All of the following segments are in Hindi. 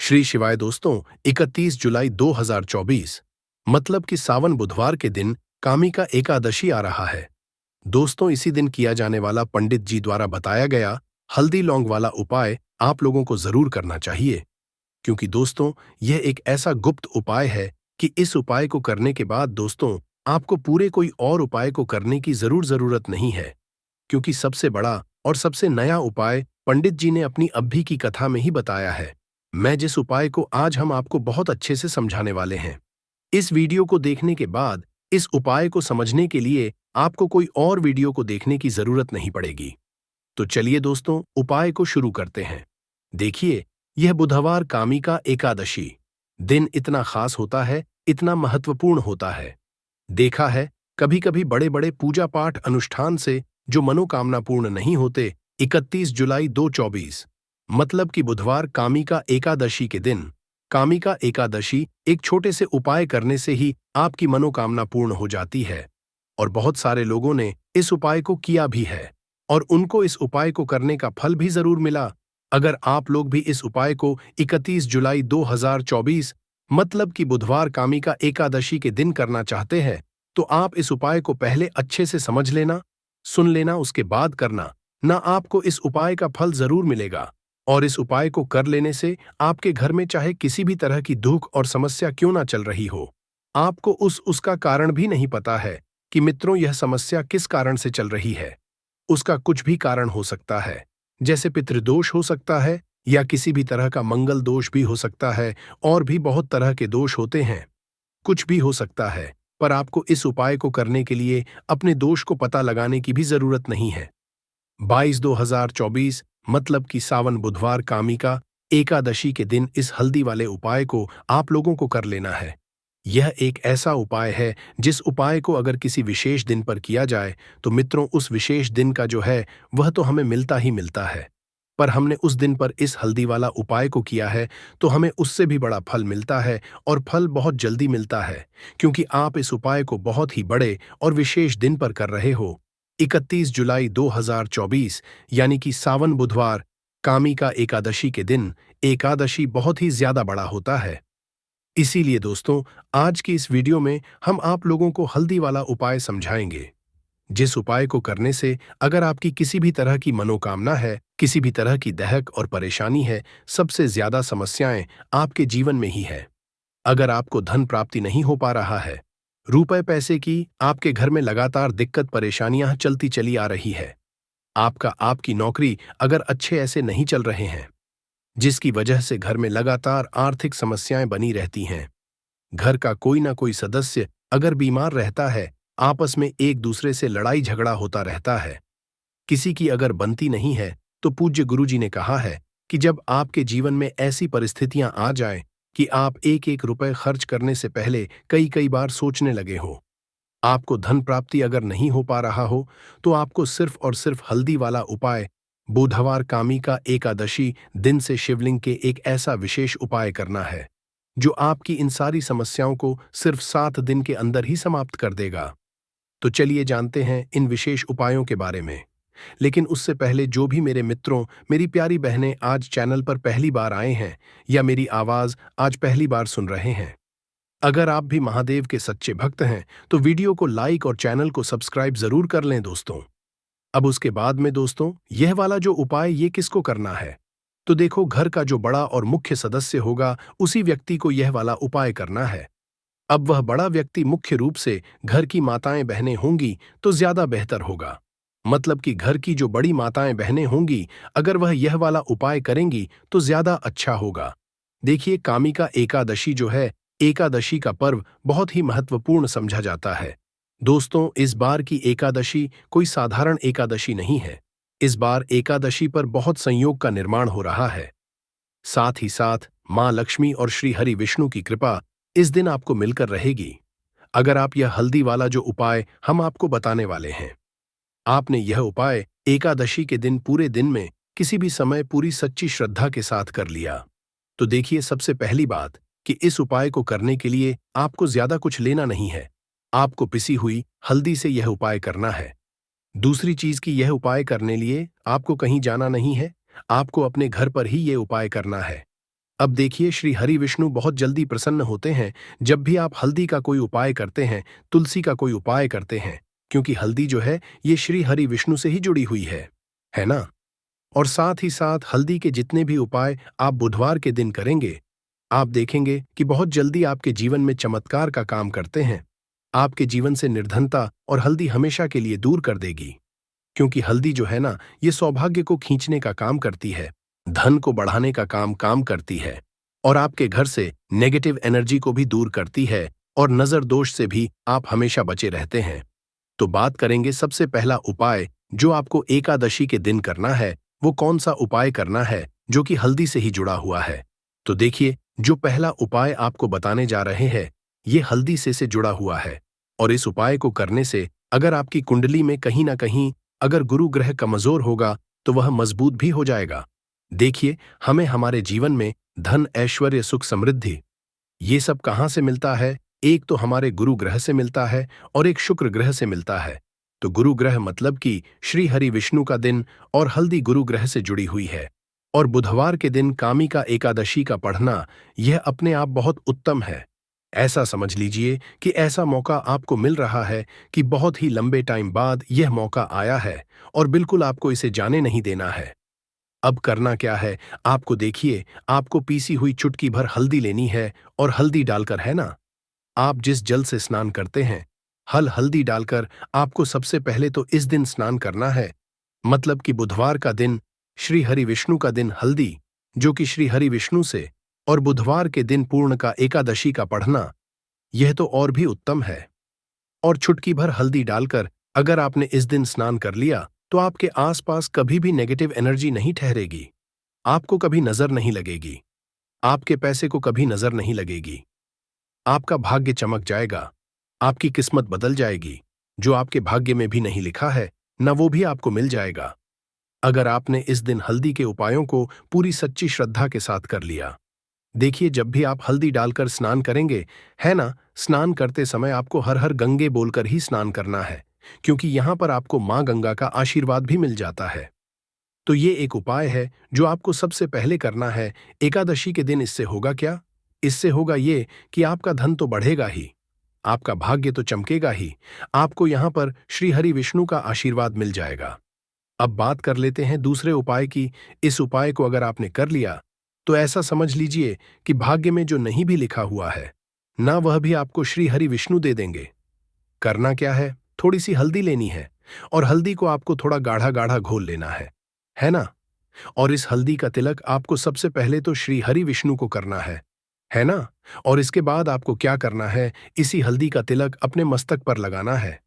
श्री शिवाय दोस्तों, 31 जुलाई 2024 मतलब कि सावन बुधवार के दिन कामिका एकादशी आ रहा है। दोस्तों, इसी दिन किया जाने वाला पंडित जी द्वारा बताया गया हल्दी लौंग वाला उपाय आप लोगों को जरूर करना चाहिए, क्योंकि दोस्तों यह एक ऐसा गुप्त उपाय है कि इस उपाय को करने के बाद दोस्तों आपको पूरे कोई और उपाय को करने की जरूरत नहीं है, क्योंकि सबसे बड़ा और सबसे नया उपाय पंडित जी ने अपनी अभी की कथा में ही बताया है। मैं जिस उपाय को आज हम आपको बहुत अच्छे से समझाने वाले हैं, इस वीडियो को देखने के बाद इस उपाय को समझने के लिए आपको कोई और वीडियो को देखने की जरूरत नहीं पड़ेगी। तो चलिए दोस्तों, उपाय को शुरू करते हैं। देखिए, यह बुधवार कामिका एकादशी दिन इतना खास होता है, इतना महत्वपूर्ण होता है। देखा है, कभी कभी बड़े बड़े पूजा पाठ अनुष्ठान से जो मनोकामना पूर्ण नहीं होते, 31 जुलाई 2024 मतलब कि बुधवार कामिका एकादशी के दिन कामिका एकादशी एक छोटे से उपाय करने से ही आपकी मनोकामना पूर्ण हो जाती है। और बहुत सारे लोगों ने इस उपाय को किया भी है और उनको इस उपाय को करने का फल भी जरूर मिला। अगर आप लोग भी इस उपाय को 31 जुलाई 2024 मतलब कि बुधवार कामिका एकादशी के दिन करना चाहते हैं, तो आप इस उपाय को पहले अच्छे से समझ लेना, सुन लेना, उसके बाद करना ना। आपको इस उपाय का फल जरूर मिलेगा और इस उपाय को कर लेने से आपके घर में चाहे किसी भी तरह की दुख और समस्या क्यों ना चल रही हो, आपको उसका कारण भी नहीं पता है कि मित्रों यह समस्या किस कारण से चल रही है। उसका कुछ भी कारण हो सकता है, जैसे पितृदोष हो सकता है या किसी भी तरह का मंगल दोष भी हो सकता है, और भी बहुत तरह के दोष होते हैं। कुछ भी हो सकता है, पर आपको इस उपाय को करने के लिए अपने दोष को पता लगाने की भी जरूरत नहीं है। 22/2024 मतलब कि सावन बुधवार कामिका एकादशी के दिन इस हल्दी वाले उपाय को आप लोगों को कर लेना है। यह एक ऐसा उपाय है जिस उपाय को अगर किसी विशेष दिन पर किया जाए तो मित्रों उस विशेष दिन का जो है वह तो हमें मिलता ही मिलता है, पर हमने उस दिन पर इस हल्दी वाला उपाय को किया है तो हमें उससे भी बड़ा फल मिलता है, और फल बहुत जल्दी मिलता है, क्योंकि आप इस उपाय को बहुत ही बड़े और विशेष दिन पर कर रहे हो। 31 जुलाई 2024 यानी कि सावन बुधवार कामिका एकादशी के दिन एकादशी बहुत ही ज्यादा बड़ा होता है। इसीलिए दोस्तों आज की इस वीडियो में हम आप लोगों को हल्दी वाला उपाय समझाएंगे, जिस उपाय को करने से अगर आपकी किसी भी तरह की मनोकामना है, किसी भी तरह की दहक और परेशानी है, सबसे ज्यादा समस्याएं आपके जीवन में ही है। अगर आपको धन प्राप्ति नहीं हो पा रहा है, रुपए पैसे की आपके घर में लगातार दिक्कत परेशानियां चलती चली आ रही है, आपकी नौकरी अगर अच्छे ऐसे नहीं चल रहे हैं, जिसकी वजह से घर में लगातार आर्थिक समस्याएं बनी रहती हैं, घर का कोई ना कोई सदस्य अगर बीमार रहता है, आपस में एक दूसरे से लड़ाई झगड़ा होता रहता है, किसी की अगर बनती नहीं है, तो पूज्य गुरुजी ने कहा है कि जब आपके जीवन में ऐसी परिस्थितियां आ जाएं कि आप एक एक रुपए खर्च करने से पहले कई कई बार सोचने लगे हो, आपको धन प्राप्ति अगर नहीं हो पा रहा हो, तो आपको सिर्फ और सिर्फ हल्दी वाला उपाय बुधवार कामिका एकादशी दिन से शिवलिंग के एक ऐसा विशेष उपाय करना है जो आपकी इन सारी समस्याओं को सिर्फ 7 दिन के अंदर ही समाप्त कर देगा। तो चलिए जानते हैं इन विशेष उपायों के बारे में। लेकिन उससे पहले जो भी मेरे मित्रों, मेरी प्यारी बहनें आज चैनल पर पहली बार आए हैं या मेरी आवाज आज पहली बार सुन रहे हैं, अगर आप भी महादेव के सच्चे भक्त हैं तो वीडियो को लाइक और चैनल को सब्सक्राइब जरूर कर लें दोस्तों। अब उसके बाद में दोस्तों यह वाला जो उपाय ये किसको करना है, तो देखो घर का जो बड़ा और मुख्य सदस्य होगा उसी व्यक्ति को यह वाला उपाय करना है। अब वह बड़ा व्यक्ति मुख्य रूप से घर की माताएं बहनें होंगी तो ज्यादा बेहतर होगा, मतलब कि घर की जो बड़ी माताएं बहनें होंगी अगर वह यह वाला उपाय करेंगी तो ज्यादा अच्छा होगा। देखिए, कामिका एकादशी जो है, एकादशी का पर्व बहुत ही महत्वपूर्ण समझा जाता है। दोस्तों इस बार की एकादशी कोई साधारण एकादशी नहीं है, इस बार एकादशी पर बहुत संयोग का निर्माण हो रहा है। साथ ही साथ मां लक्ष्मी और श्री हरि विष्णु की कृपा इस दिन आपको मिलकर रहेगी। अगर आप यह हल्दी वाला जो उपाय हम आपको बताने वाले हैं, आपने यह उपाय एकादशी के दिन पूरे दिन में किसी भी समय पूरी सच्ची श्रद्धा के साथ कर लिया, तो देखिए सबसे पहली बात कि इस उपाय को करने के लिए आपको ज्यादा कुछ लेना नहीं है, आपको पिसी हुई हल्दी से यह उपाय करना है। दूसरी चीज कि यह उपाय करने लिए आपको कहीं जाना नहीं है, आपको अपने घर पर ही यह उपाय करना है। अब देखिए, श्री हरि विष्णु बहुत जल्दी प्रसन्न होते हैं जब भी आप हल्दी का कोई उपाय करते हैं, तुलसी का कोई उपाय करते हैं, क्योंकि हल्दी जो है ये श्री हरि विष्णु से ही जुड़ी हुई है ना? और साथ ही साथ हल्दी के जितने भी उपाय आप बुधवार के दिन करेंगे, आप देखेंगे कि बहुत जल्दी आपके जीवन में चमत्कार का काम करते हैं। आपके जीवन से निर्धनता और हल्दी हमेशा के लिए दूर कर देगी, क्योंकि हल्दी जो है ना, ये सौभाग्य को खींचने का काम करती है, धन को बढ़ाने का काम करती है, और आपके घर से नेगेटिव एनर्जी को भी दूर करती है, और नजर दोष से भी आप हमेशा बचे रहते हैं। तो बात करेंगे सबसे पहला उपाय जो आपको एकादशी के दिन करना है, वो कौन सा उपाय करना है जो कि हल्दी से ही जुड़ा हुआ है। तो देखिए, जो पहला उपाय आपको बताने जा रहे हैं, ये हल्दी से जुड़ा हुआ है, और इस उपाय को करने से अगर आपकी कुंडली में कहीं ना कहीं अगर गुरु ग्रह कमजोर होगा तो वह मजबूत भी हो जाएगा। देखिए, हमें हमारे जीवन में धन, ऐश्वर्य, सुख, समृद्धि, ये सब कहाँ से मिलता है? एक तो हमारे गुरु ग्रह से मिलता है और एक शुक्र ग्रह से मिलता है। तो गुरु ग्रह मतलब कि श्री हरि विष्णु का दिन, और हल्दी गुरु ग्रह से जुड़ी हुई है। और बुधवार के दिन कामिका एकादशी का पढ़ना, यह अपने आप बहुत उत्तम है। ऐसा समझ लीजिए कि ऐसा मौका आपको मिल रहा है कि बहुत ही लंबे टाइम बाद यह मौका आया है, और बिल्कुल आपको इसे जाने नहीं देना है। अब करना क्या है? आपको देखिए, आपको पीसी हुई चुटकी भर हल्दी लेनी है, और हल्दी डालकर, है ना, आप जिस जल से स्नान करते हैं, हल्दी डालकर आपको सबसे पहले तो इस दिन स्नान करना है। मतलब कि बुधवार का दिन, श्री हरि विष्णु का दिन, हल्दी जो कि श्री हरि विष्णु से, और बुधवार के दिन पूर्ण का एकादशी का पढ़ना, यह तो और भी उत्तम है। और चुटकी भर हल्दी डालकर अगर आपने इस दिन स्नान कर लिया तो आपके आसपास कभी भी नेगेटिव एनर्जी नहीं ठहरेगी, आपको कभी नजर नहीं लगेगी, आपके पैसे को कभी नजर नहीं लगेगी, आपका भाग्य चमक जाएगा, आपकी किस्मत बदल जाएगी। जो आपके भाग्य में भी नहीं लिखा है न, वो भी आपको मिल जाएगा, अगर आपने इस दिन हल्दी के उपायों को पूरी सच्ची श्रद्धा के साथ कर लिया। देखिए, जब भी आप हल्दी डालकर स्नान करेंगे, है ना, स्नान करते समय आपको हर हर गंगे बोलकर ही स्नान करना है, क्योंकि यहां पर आपको मां गंगा का आशीर्वाद भी मिल जाता है। तो ये एक उपाय है जो आपको सबसे पहले करना है एकादशी के दिन। इससे होगा क्या? इससे होगा ये कि आपका धन तो बढ़ेगा ही, आपका भाग्य तो चमकेगा ही, आपको यहां पर श्री हरि विष्णु का आशीर्वाद मिल जाएगा। अब बात कर लेते हैं दूसरे उपाय की। इस उपाय को अगर आपने कर लिया तो ऐसा समझ लीजिए कि भाग्य में जो नहीं भी लिखा हुआ है ना, वह भी आपको श्री हरि विष्णु दे देंगे। करना क्या है? थोड़ी सी हल्दी लेनी है, और हल्दी को आपको थोड़ा गाढ़ा गाढ़ा घोल लेना है ना? और इस हल्दी का तिलक आपको सबसे पहले तो श्री हरि विष्णु को करना है ना? और इसके बाद आपको क्या करना है? इसी हल्दी का तिलक अपने मस्तक पर लगाना है।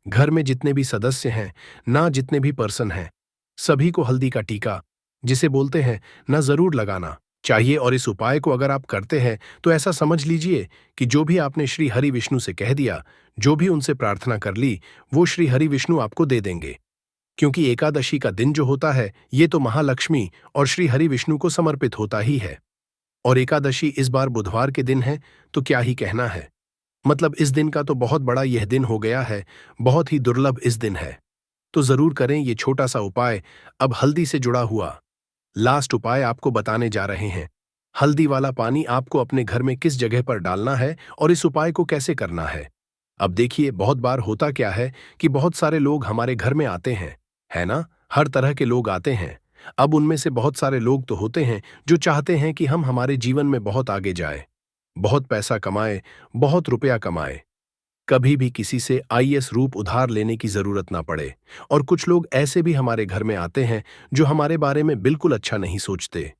घर में जितने भी सदस्य हैं ना, जितने भी पर्सन हैं, सभी को हल्दी का टीका, जिसे बोलते हैं ना, जरूर लगाना चाहिए। और इस उपाय को अगर आप करते हैं तो ऐसा समझ लीजिए कि जो भी आपने श्री हरि विष्णु से कह दिया, जो भी उनसे प्रार्थना कर ली, वो श्री हरि विष्णु आपको दे देंगे। क्योंकि एकादशी का दिन जो होता है, ये तो महालक्ष्मी और श्री हरि विष्णु को समर्पित होता ही है। और एकादशी इस बार बुधवार के दिन है, तो क्या ही कहना है। मतलब इस दिन का तो बहुत बड़ा यह दिन हो गया है, बहुत ही दुर्लभ इस दिन है। तो जरूर करें ये छोटा सा उपाय। अब हल्दी से जुड़ा हुआ लास्ट उपाय आपको बताने जा रहे हैं। हल्दी वाला पानी आपको अपने घर में किस जगह पर डालना है और इस उपाय को कैसे करना है। अब देखिए, बहुत बार होता क्या है कि बहुत सारे लोग हमारे घर में आते हैं, है ना, हर तरह के लोग आते हैं। अब उनमें से बहुत सारे लोग तो होते हैं जो चाहते हैं कि हम हमारे जीवन में बहुत आगे जाए, बहुत पैसा कमाए, बहुत रुपया कमाए, कभी भी किसी से आईएएस रूप उधार लेने की जरूरत ना पड़े। और कुछ लोग ऐसे भी हमारे घर में आते हैं जो हमारे बारे में बिल्कुल अच्छा नहीं सोचते,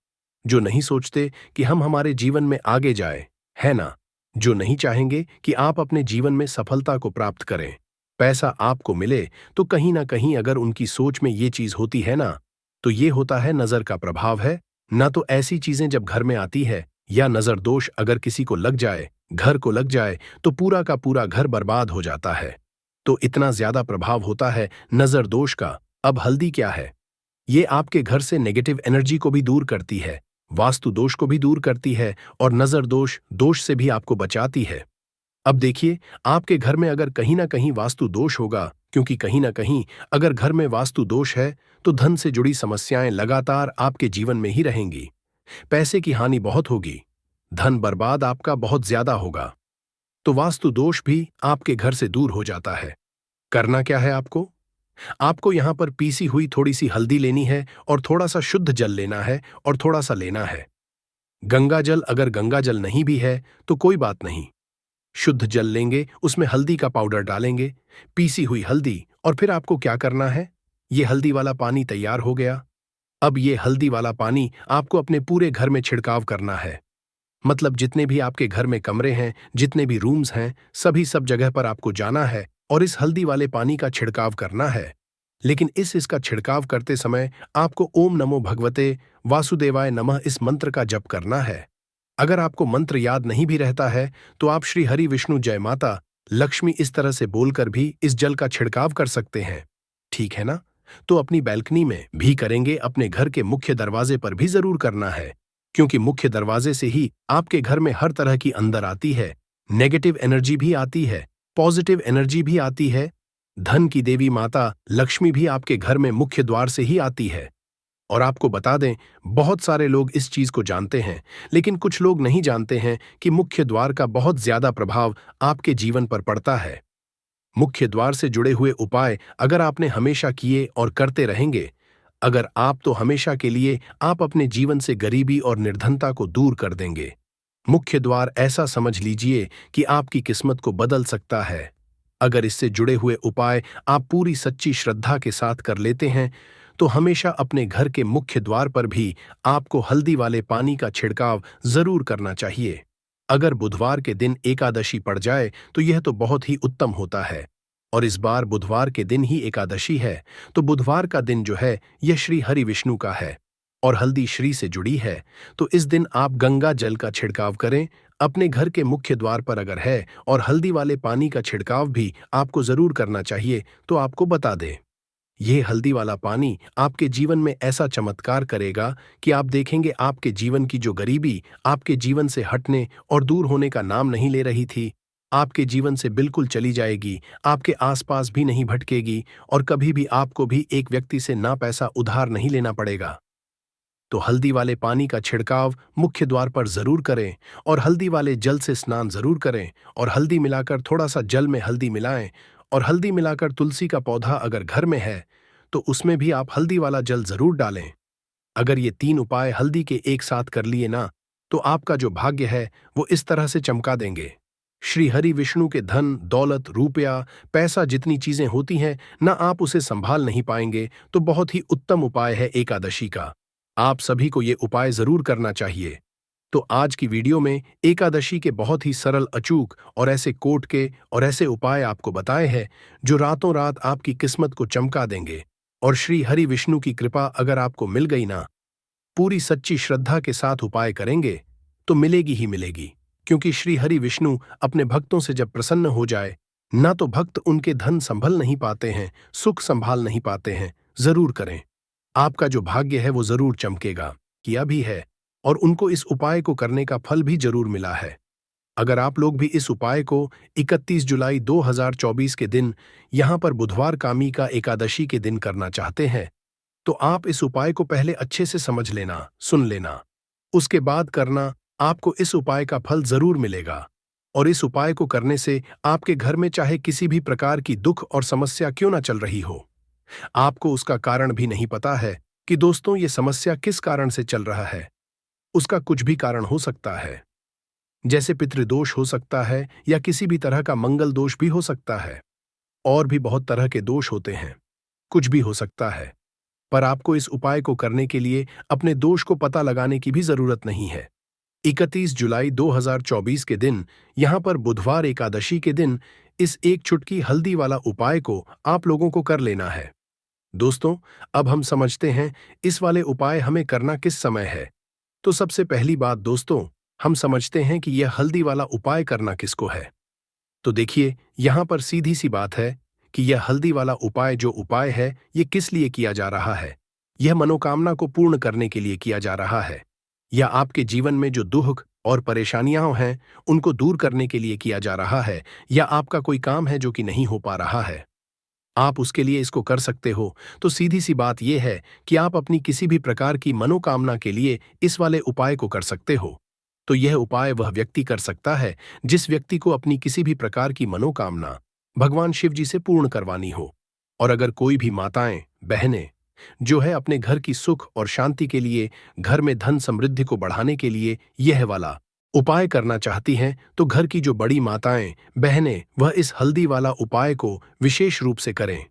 जो नहीं सोचते कि हम हमारे जीवन में आगे जाए, है ना, जो नहीं चाहेंगे कि आप अपने जीवन में सफलता को प्राप्त करें, पैसा आपको मिले। तो कहीं ना कहीं अगर उनकी सोच में ये चीज होती है ना, तो ये होता है नजर का प्रभाव है ना। तो ऐसी चीजें जब घर में आती है, या नजर दोष अगर किसी को लग जाए, घर को लग जाए, तो पूरा का पूरा घर बर्बाद हो जाता है। तो इतना ज्यादा प्रभाव होता है नजर दोष का। अब हल्दी क्या है? ये आपके घर से नेगेटिव एनर्जी को भी दूर करती है, वास्तु दोष को भी दूर करती है, और नजर दोष से भी आपको बचाती है। अब देखिए, आपके घर में अगर कहीं ना कहीं वास्तु दोष होगा, क्योंकि कहीं ना कहीं अगर घर में वास्तु दोष है तो धन से जुड़ी समस्याएं लगातार आपके जीवन में ही रहेंगी, पैसे की हानि बहुत होगी, धन बर्बाद आपका बहुत ज्यादा होगा। तो वास्तु दोष भी आपके घर से दूर हो जाता है। करना क्या है आपको? आपको यहां पर पीसी हुई थोड़ी सी हल्दी लेनी है और थोड़ा सा शुद्ध जल लेना है और थोड़ा सा लेना है। गंगा जल, अगर गंगा जल नहीं भी है तो कोई बात नहीं। शुद्ध जल लेंगे, उसमें हल्दी का पाउडर डालेंगे, पीसी हुई हल्दी, और फिर आपको क्या करना है? ये हल्दी वाला पानी तैयार हो गया। अब ये हल्दी वाला पानी आपको अपने पूरे घर में छिड़काव करना है। मतलब जितने भी आपके घर में कमरे हैं, जितने भी रूम्स हैं, सभी सब जगह पर आपको जाना है और इस हल्दी वाले पानी का छिड़काव करना है। लेकिन इसका छिड़काव करते समय आपको ओम नमो भगवते वासुदेवाय नमः इस मंत्र का जप करना है। अगर आपको मंत्र याद नहीं भी रहता है तो आप श्री हरि विष्णु जय माता लक्ष्मी इस तरह से बोलकर भी इस जल का छिड़काव कर सकते हैं। ठीक है ना? तो अपनी बैल्कनी में भी करेंगे, अपने घर के मुख्य दरवाजे पर भी जरूर करना है, क्योंकि मुख्य दरवाजे से ही आपके घर में हर तरह की अंदर आती है, नेगेटिव एनर्जी भी आती है, पॉजिटिव एनर्जी भी आती है। धन की देवी माता लक्ष्मी भी आपके घर में मुख्य द्वार से ही आती है। और आपको बता दें, बहुत सारे लोग इस चीज को जानते हैं, लेकिन कुछ लोग नहीं जानते हैं कि मुख्य द्वार का बहुत ज्यादा प्रभाव आपके जीवन पर पड़ता है। मुख्य द्वार से जुड़े हुए उपाय अगर आपने हमेशा किए और करते रहेंगे, अगर आप तो हमेशा के लिए आप अपने जीवन से गरीबी और निर्धनता को दूर कर देंगे। मुख्य द्वार ऐसा समझ लीजिए कि आपकी किस्मत को बदल सकता है। अगर इससे जुड़े हुए उपाय आप पूरी सच्ची श्रद्धा के साथ कर लेते हैं तो हमेशा अपने घर के मुख्य द्वार पर भी आपको हल्दी वाले पानी का छिड़काव जरूर करना चाहिए। अगर बुधवार के दिन एकादशी पड़ जाए तो यह तो बहुत ही उत्तम होता है। और इस बार बुधवार के दिन ही एकादशी है, तो बुधवार का दिन जो है यह श्री हरि विष्णु का है और हल्दी श्री से जुड़ी है। तो इस दिन आप गंगा जल का छिड़काव करें अपने घर के मुख्य द्वार पर अगर है, और हल्दी वाले पानी का छिड़काव भी आपको जरूर करना चाहिए। तो आपको बता दें, यह हल्दी वाला पानी आपके जीवन में ऐसा चमत्कार करेगा कि आप देखेंगे आपके जीवन की जो गरीबी आपके जीवन से हटने और दूर होने का नाम नहीं ले रही थी, आपके जीवन से बिल्कुल चली जाएगी, आपके आसपास भी नहीं भटकेगी और कभी भी आपको भी एक व्यक्ति से ना पैसा उधार नहीं लेना पड़ेगा। तो हल्दी वाले पानी का छिड़काव मुख्य द्वार पर जरूर करें और हल्दी वाले जल से स्नान जरूर करें और हल्दी मिलाकर थोड़ा सा जल में हल्दी मिलाएं और हल्दी मिलाकर तुलसी का पौधा अगर घर में है तो उसमें भी आप हल्दी वाला जल जरूर डालें। अगर ये 3 उपाय हल्दी के एक साथ कर लिए ना, तो आपका जो भाग्य है वो इस तरह से चमका देंगे। श्री हरि विष्णु के धन दौलत रुपया पैसा जितनी चीजें होती हैं ना, आप उसे संभाल नहीं पाएंगे। तो बहुत ही उत्तम उपाय है एकादशी का, आप सभी को ये उपाय जरूर करना चाहिए। तो आज की वीडियो में एकादशी के बहुत ही सरल अचूक और ऐसे कोट के और ऐसे उपाय आपको बताए हैं जो रातों रात आपकी किस्मत को चमका देंगे। और श्री हरि विष्णु की कृपा अगर आपको मिल गई ना, पूरी सच्ची श्रद्धा के साथ उपाय करेंगे तो मिलेगी ही मिलेगी। क्योंकि श्री हरि विष्णु अपने भक्तों से जब प्रसन्न हो जाए ना, तो भक्त उनके धन संभल नहीं पाते हैं, सुख संभाल नहीं पाते हैं। जरूर करें, आपका जो भाग्य है वो जरूर चमकेगा। किया भी है और उनको इस उपाय को करने का फल भी जरूर मिला है। अगर आप लोग भी इस उपाय को 31 जुलाई 2024 के दिन यहां पर बुधवार कामी का एकादशी के दिन करना चाहते हैं, तो आप इस उपाय को पहले अच्छे से समझ लेना, सुन लेना, उसके बाद करना। आपको इस उपाय का फल जरूर मिलेगा। और इस उपाय को करने से आपके घर में चाहे किसी भी प्रकार की दुख और समस्या क्यों ना चल रही हो, आपको उसका कारण भी नहीं पता है कि दोस्तों ये समस्या किस कारण से चल रहा है। उसका कुछ भी कारण हो सकता है, जैसे पितृदोष हो सकता है या किसी भी तरह का मंगल दोष भी हो सकता है, और भी बहुत तरह के दोष होते हैं, कुछ भी हो सकता है। पर आपको इस उपाय को करने के लिए अपने दोष को पता लगाने की भी जरूरत नहीं है। 31 जुलाई 2024 के दिन यहां पर बुधवार एकादशी के दिन इस एक चुटकी हल्दी वाला उपाय को आप लोगों को कर लेना है। दोस्तों, अब हम समझते हैं इस वाले उपाय हमें करना किस समय है। तो सबसे पहली बात दोस्तों, हम समझते हैं कि यह हल्दी वाला उपाय करना किसको है। तो देखिए, यहां पर सीधी सी बात है कि यह हल्दी वाला उपाय जो उपाय है ये किस लिए किया जा रहा है। यह मनोकामना को पूर्ण करने के लिए किया जा रहा है, या आपके जीवन में जो दुख और परेशानियां हैं उनको दूर करने के लिए किया जा रहा है, या आपका कोई काम है जो कि नहीं हो पा रहा है, आप उसके लिए इसको कर सकते हो, तो सीधी सी बात यह है कि आप अपनी किसी भी प्रकार की मनोकामना के लिए इस वाले उपाय को कर सकते हो। तो यह उपाय वह व्यक्ति कर सकता है जिस व्यक्ति को अपनी किसी भी प्रकार की मनोकामना भगवान शिव जी से पूर्ण करवानी हो। और अगर कोई भी माताएं, बहनें जो है अपने घर की सुख और शांति के लिए, घर में धन समृद्धि को बढ़ाने के लिए यह वाला उपाय करना चाहती हैं, तो घर की जो बड़ी माताएं, बहनें वह इस हल्दी वाला उपाय को विशेष रूप से करें।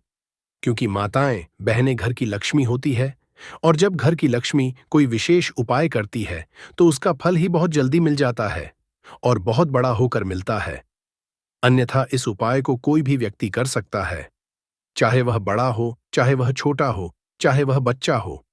क्योंकि माताएं, बहनें घर की लक्ष्मी होती है, और जब घर की लक्ष्मी कोई विशेष उपाय करती है तो उसका फल ही बहुत जल्दी मिल जाता है और बहुत बड़ा होकर मिलता है। अन्यथा इस उपाय को कोई भी व्यक्ति कर सकता है, चाहे वह बड़ा हो, चाहे वह छोटा हो, चाहे वह बच्चा हो।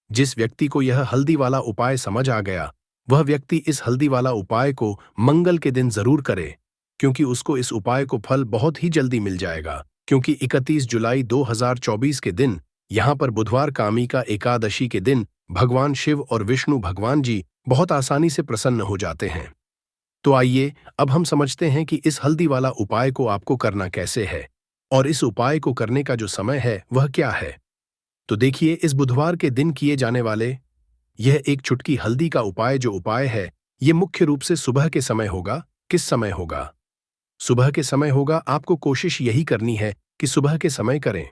जिस व्यक्ति को यह हल्दी वाला उपाय समझ आ गया, वह व्यक्ति इस हल्दी वाला उपाय को मंगल के दिन जरूर करे, क्योंकि उसको इस उपाय को फल बहुत ही जल्दी मिल जाएगा। क्योंकि 31 जुलाई 2024 के दिन, यहाँ पर बुधवार कामिका एकादशी के दिन, भगवान शिव और विष्णु भगवान जी बहुत आसानी से प्रसन्न हो जाते हैं। तो आइए अब हम समझते हैं कि इस हल्दी वाला उपाय को आपको करना कैसे है, और इस उपाय को करने का जो समय है वह क्या है। तो देखिए, इस बुधवार के दिन किए जाने वाले यह एक चुटकी हल्दी का उपाय जो उपाय है, ये मुख्य रूप से सुबह के समय होगा। किस समय होगा? सुबह के समय होगा। आपको कोशिश यही करनी है कि सुबह के समय करें।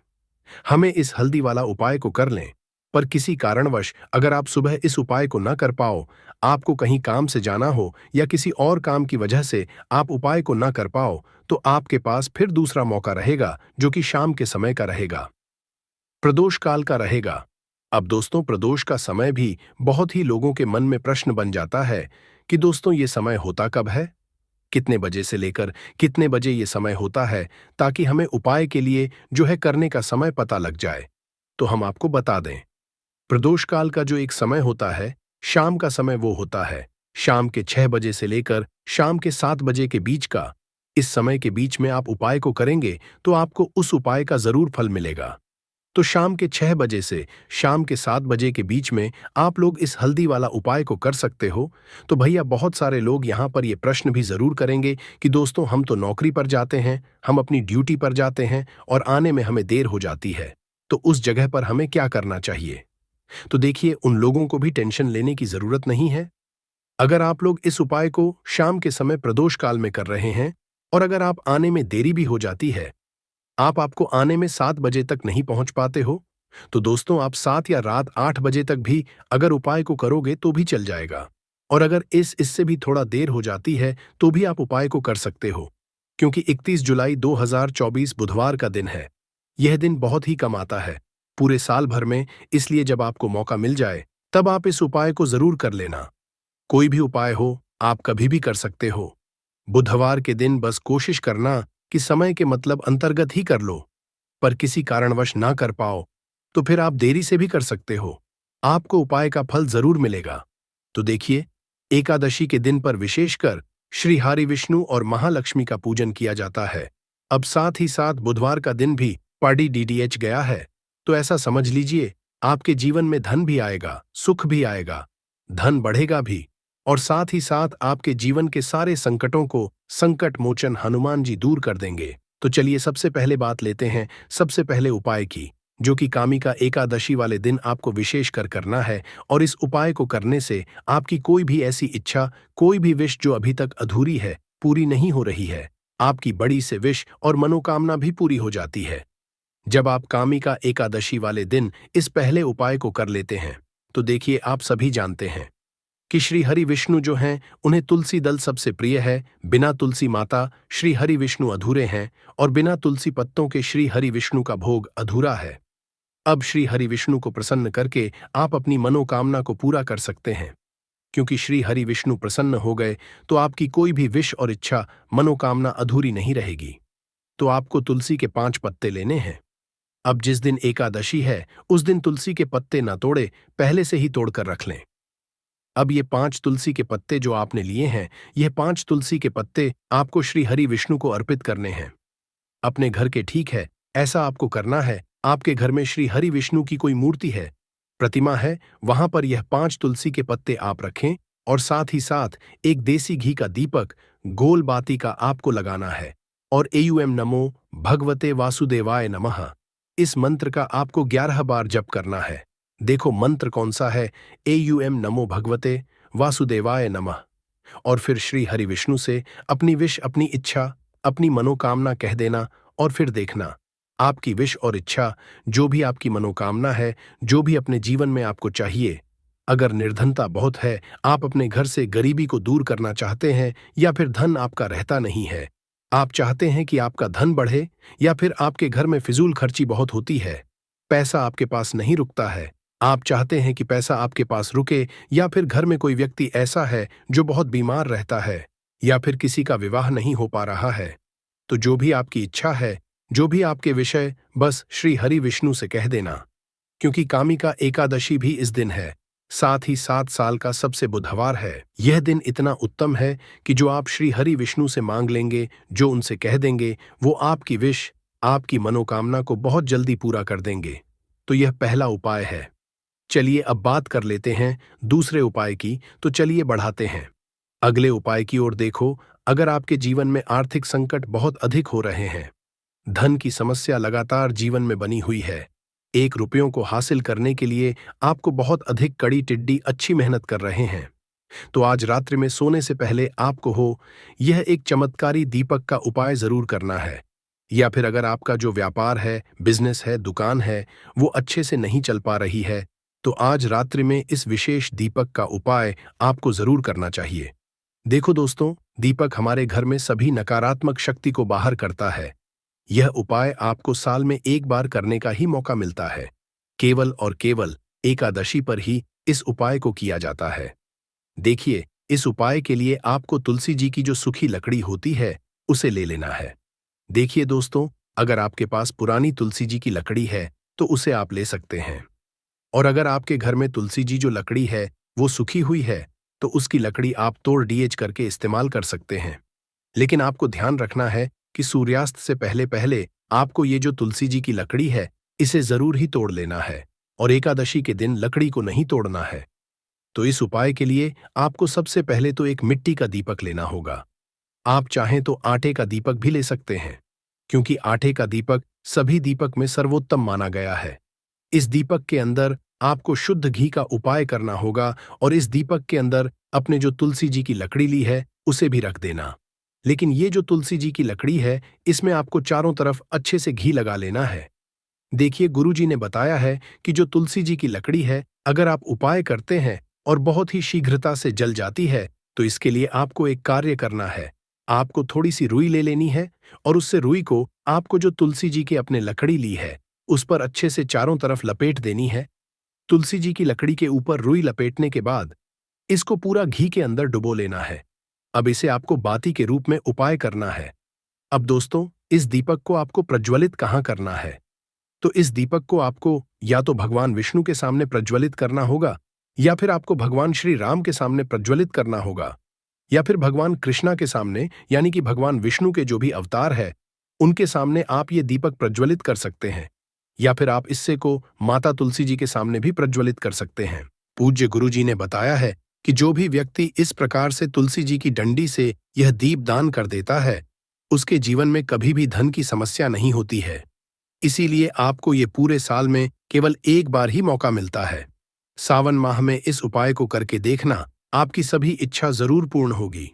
हमें इस हल्दी वाला उपाय को कर लें, पर किसी कारणवश अगर आप सुबह इस उपाय को न कर पाओ, आपको कहीं काम से जाना हो या किसी और काम की वजह से आप उपाय को न कर पाओ, तो आपके पास फिर दूसरा मौका रहेगा जो कि शाम के समय का रहेगा, प्रदोष काल का रहेगा। अब दोस्तों, प्रदोष का समय भी बहुत ही लोगों के मन में प्रश्न बन जाता है कि दोस्तों ये समय होता कब है, कितने बजे से लेकर कितने बजे ये समय होता है, ताकि हमें उपाय के लिए जो है करने का समय पता लग जाए। तो हम आपको बता दें, प्रदोष काल का जो एक समय होता है, शाम का समय वो होता है शाम के 6 बजे से लेकर शाम के 7 बजे के बीच का। इस समय के बीच में आप उपाय को करेंगे तो आपको उस उपाय का जरूर फल मिलेगा। तो शाम के 6 बजे से शाम के 7 बजे के बीच में आप लोग इस हल्दी वाला उपाय को कर सकते हो। तो भैया, बहुत सारे लोग यहाँ पर ये प्रश्न भी जरूर करेंगे कि दोस्तों हम तो नौकरी पर जाते हैं, हम अपनी ड्यूटी पर जाते हैं और आने में हमें देर हो जाती है, तो उस जगह पर हमें क्या करना चाहिए। तो देखिए, उन लोगों को भी टेंशन लेने की जरूरत नहीं है। अगर आप लोग इस उपाय को शाम के समय प्रदोष काल में कर रहे हैं, और अगर आप आने में देरी भी हो जाती है, आपको आने में 7 बजे तक नहीं पहुंच पाते हो, तो दोस्तों आप 7 या रात 8 बजे तक भी अगर उपाय को करोगे तो भी चल जाएगा। और अगर इससे भी थोड़ा देर हो जाती है तो भी आप उपाय को कर सकते हो, क्योंकि 31 जुलाई 2024 बुधवार का दिन है। यह दिन बहुत ही कम आता है पूरे साल भर में, इसलिए जब आपको मौका मिल जाए तब आप इस उपाय को जरूर कर लेना। कोई भी उपाय हो, आप कभी भी कर सकते हो। बुधवार के दिन बस कोशिश करना कि समय के मतलब अंतर्गत ही कर लो, पर किसी कारणवश ना कर पाओ तो फिर आप देरी से भी कर सकते हो, आपको उपाय का फल जरूर मिलेगा। तो देखिए, एकादशी के दिन पर विशेषकर श्री हरि विष्णु और महालक्ष्मी का पूजन किया जाता है। अब साथ ही साथ बुधवार का दिन भी पाडी डीडीएच गया है, तो ऐसा समझ लीजिए आपके जीवन में धन भी आएगा, सुख भी आएगा, धन बढ़ेगा भी, और साथ ही साथ आपके जीवन के सारे संकटों को संकट मोचन हनुमान जी दूर कर देंगे। तो चलिए सबसे पहले बात लेते हैं सबसे पहले उपाय की, जो कि कामिका एकादशी वाले दिन आपको विशेष कर करना है। और इस उपाय को करने से आपकी कोई भी ऐसी इच्छा, कोई भी विश जो अभी तक अधूरी है, पूरी नहीं हो रही है, आपकी बड़ी से विश और मनोकामना भी पूरी हो जाती है। जब आप कामिका एकादशी वाले दिन इस पहले उपाय को कर लेते हैं, तो देखिए, आप सभी जानते हैं कि श्री हरि विष्णु जो हैं, उन्हें तुलसी दल सबसे प्रिय है। बिना तुलसी माता श्री हरि विष्णु अधूरे हैं, और बिना तुलसी पत्तों के श्री हरि विष्णु का भोग अधूरा है। अब श्री हरि विष्णु को प्रसन्न करके आप अपनी मनोकामना को पूरा कर सकते हैं, क्योंकि श्री हरि विष्णु प्रसन्न हो गए तो आपकी कोई भी विश और इच्छा, मनोकामना अधूरी नहीं रहेगी। तो आपको तुलसी के 5 पत्ते लेने हैं। अब जिस दिन एकादशी है उस दिन तुलसी के पत्ते न तोड़े, पहले से ही तोड़कर रख लें। अब ये 5 तुलसी के पत्ते जो आपने लिए हैं, यह 5 तुलसी के पत्ते आपको श्री हरि विष्णु को अर्पित करने हैं। अपने घर के, ठीक है, ऐसा आपको करना है, आपके घर में श्री हरि विष्णु की कोई मूर्ति है, प्रतिमा है, वहां पर यह 5 तुलसी के पत्ते आप रखें, और साथ ही साथ एक देसी घी का दीपक गोल बाती का आपको लगाना है। और एयूएम नमो भगवते वासुदेवाय नमः। इस मंत्र का आपको 11 बार जप करना है। देखो मंत्र कौन सा है, एयूएम नमो भगवते वासुदेवाय नमः। और फिर श्री हरि विष्णु से अपनी विश, अपनी इच्छा, अपनी मनोकामना कह देना और फिर देखना आपकी विश और इच्छा, जो भी आपकी मनोकामना है, जो भी अपने जीवन में आपको चाहिए। अगर निर्धनता बहुत है, आप अपने घर से गरीबी को दूर करना चाहते हैं, या फिर धन आपका रहता नहीं है, आप चाहते हैं कि आपका धन बढ़े, या फिर आपके घर में फिजूल खर्ची बहुत होती है, पैसा आपके पास नहीं रुकता है, आप चाहते हैं कि पैसा आपके पास रुके, या फिर घर में कोई व्यक्ति ऐसा है जो बहुत बीमार रहता है, या फिर किसी का विवाह नहीं हो पा रहा है, तो जो भी आपकी इच्छा है, जो भी आपके विषय, बस श्री हरि विष्णु से कह देना। क्योंकि कामिका एकादशी भी इस दिन है, साथ ही 7 साल का सबसे बुधवार है। यह दिन इतना उत्तम है कि जो आप श्री हरि विष्णु से मांग लेंगे, जो उनसे कह देंगे, वो आपकी विश, आपकी मनोकामना को बहुत जल्दी पूरा कर देंगे। तो यह पहला उपाय है। चलिए अब बात कर लेते हैं दूसरे उपाय की, तो चलिए बढ़ाते हैं अगले उपाय की ओर। देखो, अगर आपके जीवन में आर्थिक संकट बहुत अधिक हो रहे हैं, धन की समस्या लगातार जीवन में बनी हुई है, 1 रुपयों को हासिल करने के लिए आपको बहुत अधिक कड़ी टिड्डी अच्छी मेहनत कर रहे हैं, तो आज रात्रि में सोने से पहले आपको यह एक चमत्कारी दीपक का उपाय जरूर करना है। या फिर अगर आपका जो व्यापार है, बिजनेस है, दुकान है, वो अच्छे से नहीं चल पा रही है, तो आज रात्रि में इस विशेष दीपक का उपाय आपको जरूर करना चाहिए। देखो दोस्तों, दीपक हमारे घर में सभी नकारात्मक शक्ति को बाहर करता है। यह उपाय आपको साल में 1 बार करने का ही मौका मिलता है। केवल और केवल एकादशी पर ही इस उपाय को किया जाता है। देखिए, इस उपाय के लिए आपको तुलसी जी की जो सूखी लकड़ी होती है, उसे ले लेना है। देखिए दोस्तों, अगर आपके पास पुरानी तुलसी जी की लकड़ी है, तो उसे आप ले सकते हैं। और अगर आपके घर में तुलसी जी जो लकड़ी है, वो सूखी हुई है, तो उसकी लकड़ी आप तोड़ डीएच करके इस्तेमाल कर सकते हैं। लेकिन आपको ध्यान रखना है कि सूर्यास्त से पहले पहले आपको ये जो तुलसी जी की लकड़ी है, इसे जरूर ही तोड़ लेना है, और एकादशी के दिन लकड़ी को नहीं तोड़ना है। तो इस उपाय के लिए आपको सबसे पहले तो एक मिट्टी का दीपक लेना होगा। आप चाहें तो आटे का दीपक भी ले सकते हैं, क्योंकि आटे का दीपक सभी दीपक में सर्वोत्तम माना गया है। इस दीपक के अंदर आपको शुद्ध घी का उपाय करना होगा, और इस दीपक के अंदर अपने जो तुलसी जी की लकड़ी ली है, उसे भी रख देना। लेकिन ये जो तुलसी जी की लकड़ी है, इसमें आपको चारों तरफ अच्छे से घी लगा लेना है। देखिए, गुरु जी ने बताया है कि जो तुलसी जी की लकड़ी है, अगर आप उपाय करते हैं और बहुत ही शीघ्रता से जल जाती है, तो इसके लिए आपको एक कार्य करना है। आपको थोड़ी सी रुई ले लेनी है, और उससे रुई को आपको जो तुलसी जी की अपने लकड़ी ली है, उस पर अच्छे से चारों तरफ लपेट देनी है। तुलसी जी की लकड़ी के ऊपर रुई लपेटने के बाद इसको पूरा घी के अंदर डुबो लेना है। अब इसे आपको बाती के रूप में उपाय करना है। अब दोस्तों, इस दीपक को आपको प्रज्वलित कहाँ करना है? तो इस दीपक को आपको या तो भगवान विष्णु के सामने प्रज्वलित करना होगा, या फिर आपको भगवान श्री राम के सामने प्रज्वलित करना होगा, या फिर भगवान कृष्णा के सामने, यानी कि भगवान विष्णु के जो भी अवतार है, उनके सामने आप ये दीपक प्रज्वलित कर सकते हैं। या फिर आप इससे को माता तुलसी जी के सामने भी प्रज्वलित कर सकते हैं। पूज्य गुरु जी ने बताया है कि जो भी व्यक्ति इस प्रकार से तुलसी जी की डंडी से यह दीप दान कर देता है, उसके जीवन में कभी भी धन की समस्या नहीं होती है। इसीलिए आपको ये पूरे साल में केवल 1 बार ही मौका मिलता है। सावन माह में इस उपाय को करके देखना, आपकी सभी इच्छा जरूर पूर्ण होगी।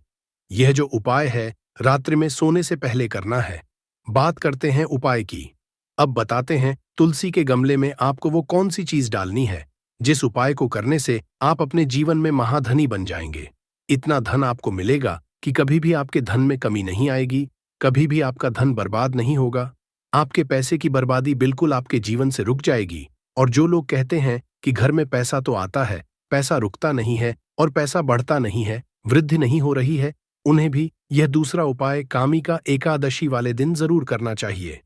यह जो उपाय है, रात्रि में सोने से पहले करना है। बात करते हैं उपाय की। अब बताते हैं तुलसी के गमले में आपको वो कौन सी चीज डालनी है, जिस उपाय को करने से आप अपने जीवन में महाधनी बन जाएंगे। इतना धन आपको मिलेगा कि कभी भी आपके धन में कमी नहीं आएगी, कभी भी आपका धन बर्बाद नहीं होगा। आपके पैसे की बर्बादी बिल्कुल आपके जीवन से रुक जाएगी। और जो लोग कहते हैं कि घर में पैसा तो आता है, पैसा रुकता नहीं है और पैसा बढ़ता नहीं है, वृद्धि नहीं हो रही है, उन्हें भी यह दूसरा उपाय कामिका एकादशी वाले दिन जरूर करना चाहिए।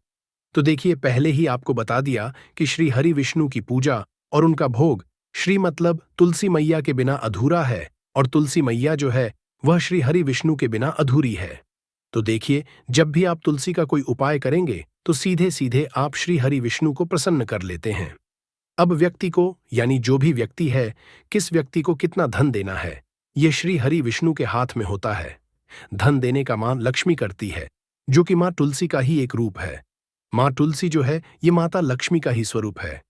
तो देखिए, पहले ही आपको बता दिया कि श्री हरि विष्णु की पूजा और उनका भोग श्री मतलब तुलसी मैया के बिना अधूरा है, और तुलसी मैया जो है वह श्री हरि विष्णु के बिना अधूरी है। तो देखिए, जब भी आप तुलसी का कोई उपाय करेंगे, तो सीधे सीधे आप श्री हरि विष्णु को प्रसन्न कर लेते हैं। अब व्यक्ति को, यानी जो भी व्यक्ति है, किस व्यक्ति को कितना धन देना है, ये श्री हरि विष्णु के हाथ में होता है। धन देने का मान लक्ष्मी करती है। जो कि माँ तुलसी का ही एक रूप है। माँ तुलसी जो है ये माता लक्ष्मी का ही स्वरूप है।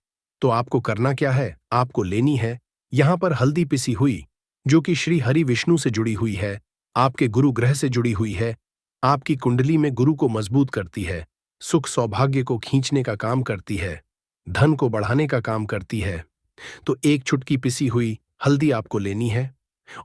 तो आपको करना क्या है, आपको लेनी है यहाँ पर हल्दी पिसी हुई, जो कि श्री हरि विष्णु से जुड़ी हुई है, आपके गुरु ग्रह से जुड़ी हुई है, आपकी कुंडली में गुरु को मजबूत करती है, सुख सौभाग्य को खींचने का काम करती है, धन को बढ़ाने का काम करती है। तो एक चुटकी पिसी हुई हल्दी आपको लेनी है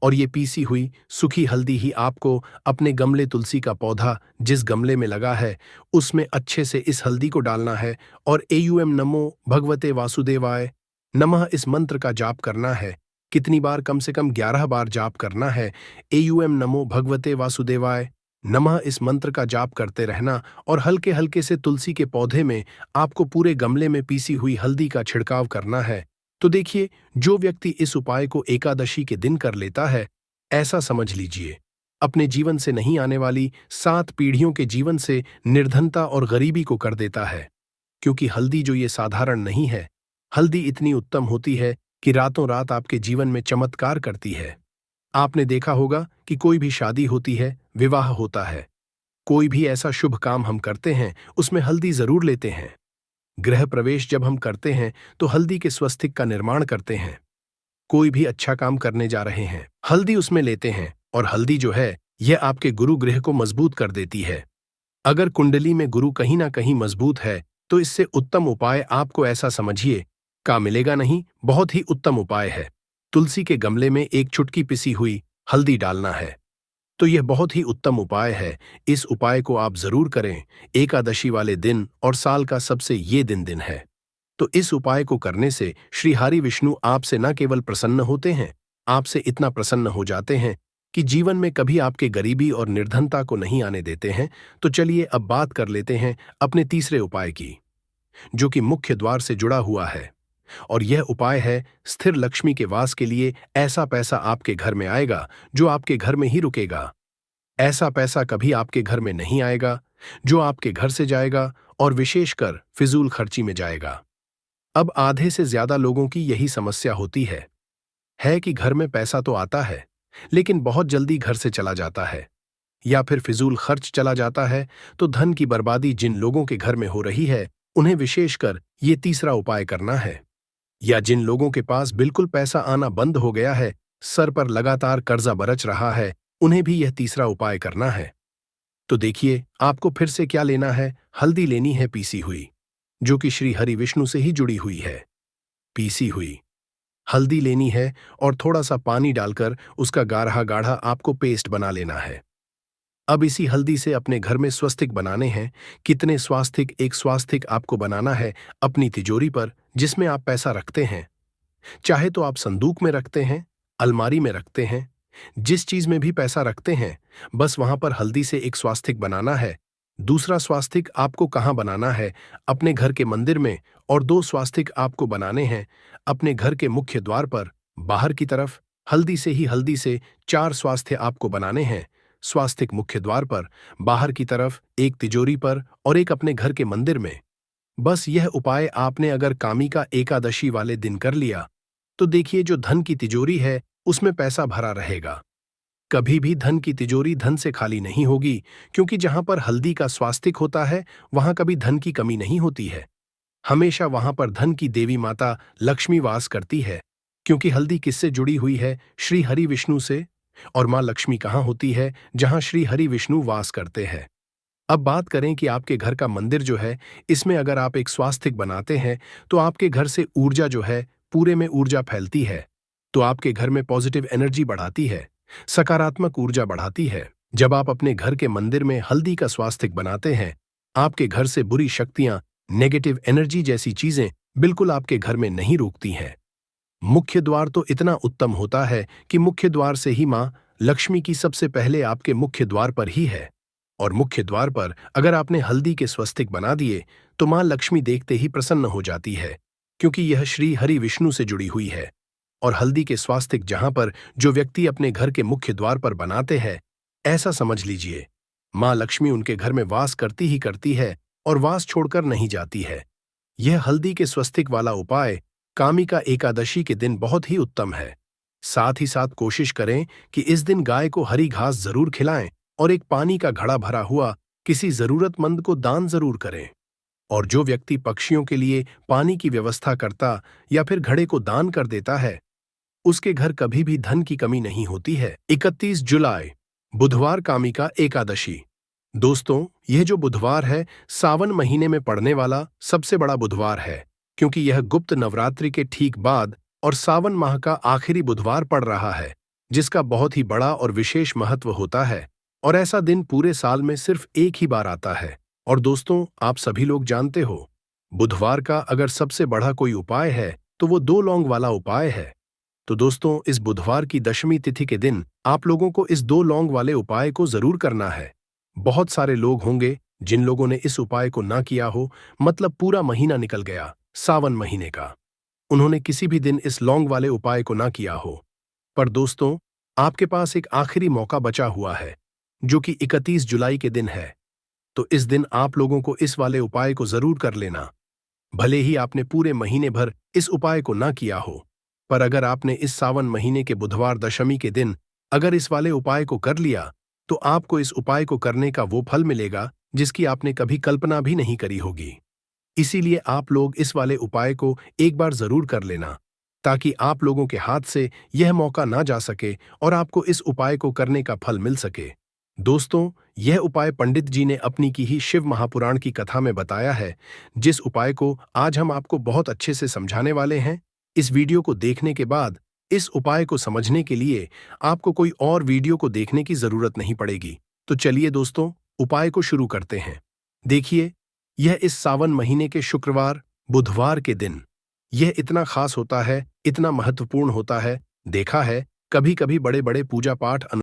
और ये पीसी हुई सूखी हल्दी ही आपको अपने गमले तुलसी का पौधा जिस गमले में लगा है उसमें अच्छे से इस हल्दी को डालना है और एयूएम नमो भगवते वासुदेवाय नमः इस मंत्र का जाप करना है। कितनी बार? कम से कम 11 बार जाप करना है। एयूएम नमो भगवते वासुदेवाय नमः इस मंत्र का जाप करते रहना और हल्के हल्के से तुलसी के पौधे में आपको पूरे गमले में पीसी हुई हल्दी का छिड़काव करना है। तो देखिए, जो व्यक्ति इस उपाय को एकादशी के दिन कर लेता है, ऐसा समझ लीजिए अपने जीवन से नहीं आने वाली 7 पीढ़ियों के जीवन से निर्धनता और गरीबी को कर देता है। क्योंकि हल्दी जो ये साधारण नहीं है, हल्दी इतनी उत्तम होती है कि रातों रात आपके जीवन में चमत्कार करती है। आपने देखा होगा कि कोई भी शादी होती है, विवाह होता है, कोई भी ऐसा शुभ काम हम करते हैं उसमें हल्दी जरूर लेते हैं। गृह प्रवेश जब हम करते हैं तो हल्दी के स्वस्तिक का निर्माण करते हैं। कोई भी अच्छा काम करने जा रहे हैं, हल्दी उसमें लेते हैं और हल्दी जो है यह आपके गुरु गृह को मजबूत कर देती है। अगर कुंडली में गुरु कहीं ना कहीं मजबूत है तो इससे उत्तम उपाय आपको ऐसा समझिए का मिलेगा नहीं। बहुत ही उत्तम उपाय है। तुलसी के गमले में एक चुटकी पिसी हुई हल्दी डालना है। तो यह बहुत ही उत्तम उपाय है। इस उपाय को आप जरूर करें एकादशी वाले दिन और साल का सबसे ये दिन है। तो इस उपाय को करने से श्री हरि विष्णु आपसे न केवल प्रसन्न होते हैं, आपसे इतना प्रसन्न हो जाते हैं कि जीवन में कभी आपके गरीबी और निर्धनता को नहीं आने देते हैं। तो चलिए अब बात कर लेते हैं अपने तीसरे उपाय की, जो कि मुख्य द्वार से जुड़ा हुआ है। और यह उपाय है स्थिर लक्ष्मी के वास के लिए। ऐसा पैसा आपके घर में आएगा जो आपके घर में ही रुकेगा। ऐसा पैसा कभी आपके घर में नहीं आएगा जो आपके घर से जाएगा और विशेषकर फिजूल खर्ची में जाएगा। अब आधे से ज्यादा लोगों की यही समस्या होती है कि घर में पैसा तो आता है लेकिन बहुत जल्दी घर से चला जाता है या फिर फिजूल खर्च चला जाता है। तो धन की बर्बादी जिन लोगों के घर में हो रही है उन्हें विशेषकर ये तीसरा उपाय करना है। या जिन लोगों के पास बिल्कुल पैसा आना बंद हो गया है, सर पर लगातार कर्जा बरच रहा है, उन्हें भी यह तीसरा उपाय करना है। तो देखिए आपको फिर से क्या लेना है, हल्दी लेनी है पीसी हुई, जो कि श्री हरि विष्णु से ही जुड़ी हुई है। पीसी हुई हल्दी लेनी है और थोड़ा सा पानी डालकर उसका गाढ़ा गाढ़ा आपको पेस्ट बना लेना है। अब इसी हल्दी से अपने घर में स्वस्तिक बनाने हैं। कितने स्वास्तिक? एक स्वास्तिक आपको बनाना है अपनी तिजोरी पर जिसमें आप पैसा रखते हैं। चाहे तो आप संदूक में रखते हैं, अलमारी में रखते हैं, जिस चीज में भी पैसा रखते हैं, बस वहां पर हल्दी से एक स्वास्तिक बनाना है। दूसरा स्वास्तिक आपको कहाँ बनाना है? अपने घर के मंदिर में। और 2 स्वास्तिक आपको बनाने हैं अपने घर के मुख्य द्वार पर बाहर की तरफ। हल्दी से 4 स्वास्थ्य आपको बनाने हैं। स्वास्तिक मुख्य द्वार पर, बाहर की तरफ, एक तिजोरी पर और एक अपने घर के मंदिर में। बस यह उपाय आपने अगर कामिका एकादशी वाले दिन कर लिया तो देखिए जो धन की तिजोरी है उसमें पैसा भरा रहेगा। कभी भी धन की तिजोरी धन से खाली नहीं होगी, क्योंकि जहां पर हल्दी का स्वास्तिक होता है वहां कभी धन की कमी नहीं होती है। हमेशा वहां पर धन की देवी माता लक्ष्मी वास करती है, क्योंकि हल्दी किससे जुड़ी हुई है? श्री हरि विष्णु से। और मां लक्ष्मी कहाँ होती है? जहां श्री हरि विष्णु वास करते हैं। अब बात करें कि आपके घर का मंदिर जो है, इसमें अगर आप एक स्वास्तिक बनाते हैं तो आपके घर से ऊर्जा जो है, पूरे में ऊर्जा फैलती है। तो आपके घर में पॉजिटिव एनर्जी बढ़ाती है, सकारात्मक ऊर्जा बढ़ाती है। जब आप अपने घर के मंदिर में हल्दी का स्वास्तिक बनाते हैं, आपके घर से बुरी शक्तियां, नेगेटिव एनर्जी जैसी चीजें बिल्कुल आपके घर में नहीं रुकती हैं। मुख्य द्वार तो इतना उत्तम होता है कि मुख्य द्वार से ही मां लक्ष्मी की सबसे पहले आपके मुख्य द्वार पर ही है। और मुख्य द्वार पर अगर आपने हल्दी के स्वस्तिक बना दिए तो मां लक्ष्मी देखते ही प्रसन्न हो जाती है, क्योंकि यह श्री हरि विष्णु से जुड़ी हुई है। और हल्दी के स्वास्तिक जहां पर जो व्यक्ति अपने घर के मुख्य द्वार पर बनाते हैं, ऐसा समझ लीजिए मां लक्ष्मी उनके घर में वास करती ही करती है और वास छोड़कर नहीं जाती है। यह हल्दी के स्वस्तिक वाला उपाय कामिका एकादशी के दिन बहुत ही उत्तम है। साथ ही साथ कोशिश करें कि इस दिन गाय को हरी घास जरूर खिलाएं और एक पानी का घड़ा भरा हुआ किसी जरूरतमंद को दान जरूर करें। और जो व्यक्ति पक्षियों के लिए पानी की व्यवस्था करता या फिर घड़े को दान कर देता है, उसके घर कभी भी धन की कमी नहीं होती है। 31 जुलाई, बुधवार कामिका एकादशी। दोस्तों, यह जो बुधवार है, सावन महीने में पड़ने वाला सबसे बड़ा बुधवार है, क्योंकि यह गुप्त नवरात्रि के ठीक बाद और सावन माह का आखिरी बुधवार पड़ रहा है, जिसका बहुत ही बड़ा और विशेष महत्व होता है। और ऐसा दिन पूरे साल में सिर्फ एक ही बार आता है। और दोस्तों, आप सभी लोग जानते हो, बुधवार का अगर सबसे बड़ा कोई उपाय है तो वो 2 लौंग वाला उपाय है। तो दोस्तों, इस बुधवार की दशमी तिथि के दिन आप लोगों को इस 2 लौंग वाले उपाय को जरूर करना है। बहुत सारे लोग होंगे जिन लोगों ने इस उपाय को ना किया हो, मतलब पूरा महीना निकल गया सावन महीने का, उन्होंने किसी भी दिन इस लौंग वाले उपाय को ना किया हो। पर दोस्तों, आपके पास एक आखिरी मौका बचा हुआ है, जो कि 31 जुलाई के दिन है। तो इस दिन आप लोगों को इस वाले उपाय को जरूर कर लेना। भले ही आपने पूरे महीने भर इस उपाय को ना किया हो, पर अगर आपने इस सावन महीने के बुधवार दशमी के दिन अगर इस वाले उपाय को कर लिया, तो आपको इस उपाय को करने का वो फल मिलेगा जिसकी आपने कभी कल्पना भी नहीं करी होगी। इसीलिए आप लोग इस वाले उपाय को एक बार जरूर कर लेना, ताकि आप लोगों के हाथ से यह मौका ना जा सके और आपको इस उपाय को करने का फल मिल सके। दोस्तों, यह उपाय पंडित जी ने अपनी की ही शिव महापुराण की कथा में बताया है, जिस उपाय को आज हम आपको बहुत अच्छे से समझाने वाले हैं। इस वीडियो को देखने के बाद इस उपाय को समझने के लिए आपको कोई और वीडियो को देखने की जरूरत नहीं पड़ेगी। तो चलिए दोस्तों, उपाय को शुरू करते हैं। देखिए, यह इस सावन महीने के शुक्रवार बुधवार के दिन यह इतना खास होता है, इतना महत्वपूर्ण होता है। देखा है, कभी कभी बड़े बड़े पूजा पाठ